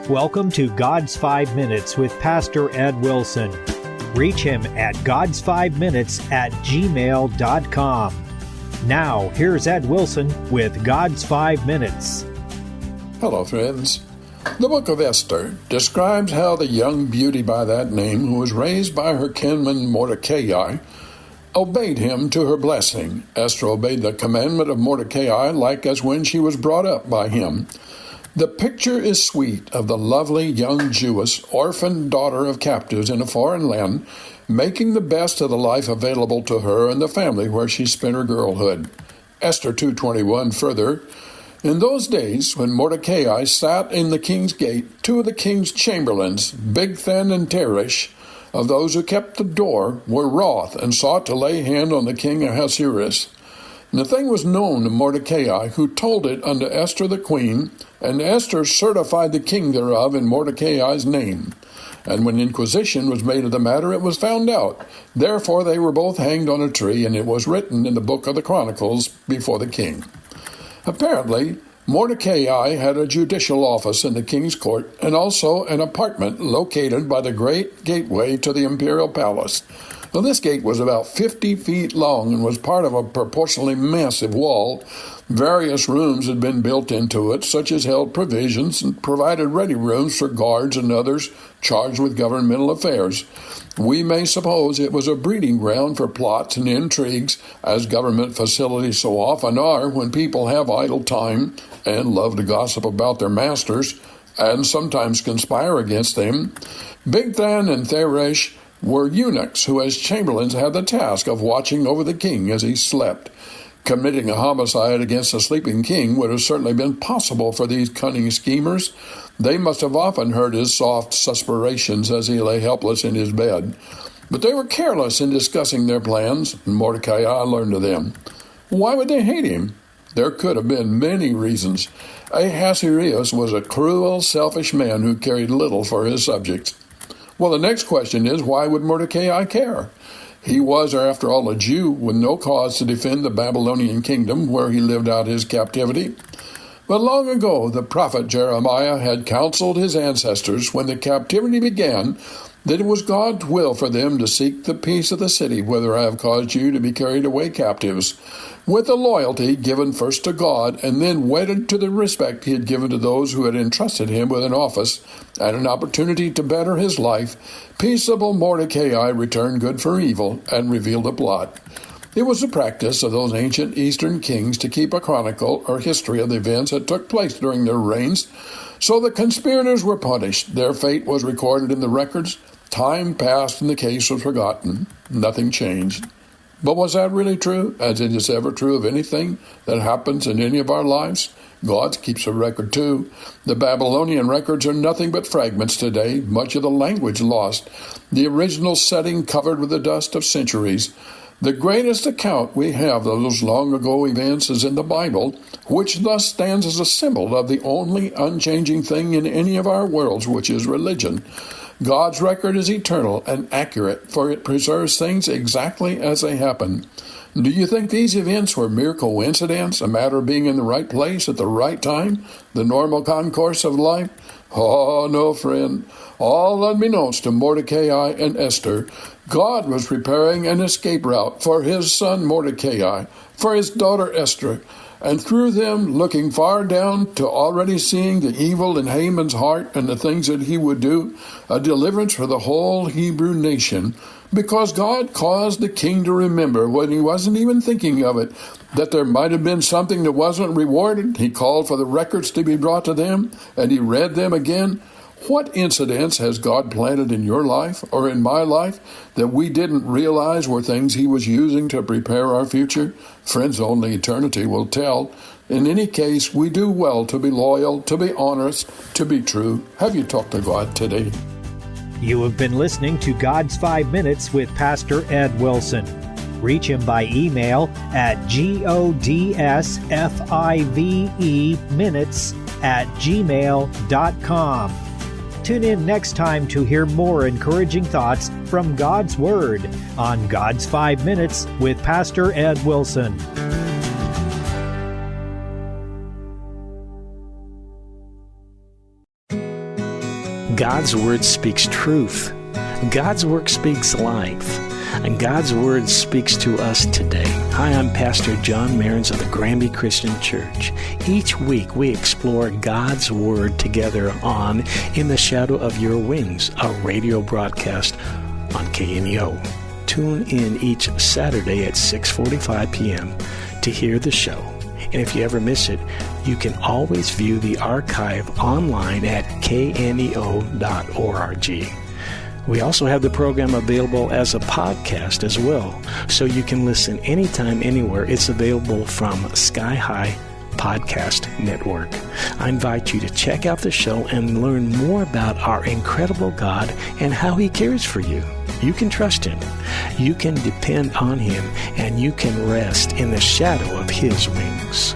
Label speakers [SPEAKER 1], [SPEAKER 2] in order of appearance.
[SPEAKER 1] Welcome to God's 5 Minutes with Pastor Ed Wilson. Reach him at gods5minutes@gmail.com. Now, here's Ed Wilson with God's 5 Minutes.
[SPEAKER 2] Hello, friends. The book of Esther describes how the young beauty by that name, who was raised by her kinsman Mordecai, obeyed him to her blessing. Esther obeyed the commandment of Mordecai like as when she was brought up by him. The picture is sweet of the lovely young Jewess, orphan daughter of captives in a foreign land, making the best of the life available to her and the family where she spent her girlhood. Esther 2:21 further, in those days when Mordecai sat in the king's gate, two of the king's chamberlains, Bigthan and Teresh, of those who kept the door, were wroth and sought to lay hand on the king Ahasuerus. And the thing was known to Mordecai, who told it unto Esther the queen, and Esther certified the king thereof in Mordecai's name. And when inquisition was made of the matter, it was found out. Therefore they were both hanged on a tree, and it was written in the book of the Chronicles before the king. Apparently, Mordecai had a judicial office in the king's court, and also an apartment located by the great gateway to the imperial palace. Well, this gate was about 50 feet long and was part of a proportionally massive wall. Various rooms had been built into it, such as held provisions and provided ready rooms for guards and others charged with governmental affairs. We may suppose it was a breeding ground for plots and intrigues, as government facilities so often are when people have idle time and love to gossip about their masters and sometimes conspire against them. Bigthan and Teresh were eunuchs who as chamberlains had the task of watching over the king as he slept. Committing a homicide against a sleeping king would have certainly been possible for these cunning schemers. They must have often heard his soft suspirations as he lay helpless in his bed. But they were careless in discussing their plans, and Mordecai learned of them. Why would they hate him? There could have been many reasons. Ahasuerus was a cruel, selfish man who cared little for his subjects. Well, the next question is, why would Mordecai care? He was, after all, a Jew with no cause to defend the Babylonian kingdom where he lived out his captivity. But long ago, the prophet Jeremiah had counseled his ancestors when the captivity began that it was God's will for them to seek the peace of the city, whither I have caused you to be carried away captives, with a loyalty given first to God and then wedded to the respect he had given to those who had entrusted him with an office and an opportunity to better his life. Peaceable Mordecai returned good for evil and revealed a plot. It was the practice of those ancient Eastern kings to keep a chronicle or history of the events that took place during their reigns. So the conspirators were punished. Their fate was recorded in the records. Time passed and the case was forgotten. Nothing changed. But was that really true, as it is ever true of anything that happens in any of our lives? God keeps a record too. The Babylonian records are nothing but fragments today, much of the language lost, the original setting covered with the dust of centuries. The greatest account we have of those long ago events is in the Bible, which thus stands as a symbol of the only unchanging thing in any of our worlds, which is religion. God's record is eternal and accurate, for it preserves things exactly as they happen. Do you think these events were mere coincidence, a matter of being in the right place at the right time, the normal concourse of life? Oh, no, friend. All unbeknownst to Mordecai and Esther, God was preparing an escape route for his son Mordecai, for his daughter Esther, and through them, looking far down to already seeing the evil in Haman's heart and the things that he would do, a deliverance for the whole Hebrew nation, because God caused the king to remember when he wasn't even thinking of it, that there might have been something that wasn't rewarded. He called for the records to be brought to them, and he read them again. What incidents has God planted in your life or in my life that we didn't realize were things he was using to prepare our future? Friends, only eternity will tell. In any case, we do well to be loyal, to be honest, to be true. Have you talked to God today?
[SPEAKER 1] You have been listening to God's 5 Minutes with Pastor Ed Wilson. Reach him by email at godsfive-minutes@gmail.com. Tune in next time to hear more encouraging thoughts from God's Word on God's 5 Minutes with Pastor Ed Wilson.
[SPEAKER 3] God's Word speaks truth. God's Word speaks life. And God's Word speaks to us today. Hi, I'm Pastor John Mehrens of the Granby Christian Church. Each week we explore God's Word together on In the Shadow of Your Wings, a radio broadcast on KNEO. Tune in each Saturday at 6:45 p.m. to hear the show. And if you ever miss it, you can always view the archive online at kneo.org. We also have the program available as a podcast as well, so you can listen anytime, anywhere. It's available from Sky High Podcast Network. I invite you to check out the show and learn more about our incredible God and how He cares for you. You can trust Him, you can depend on Him, and you can rest in the shadow of His wings.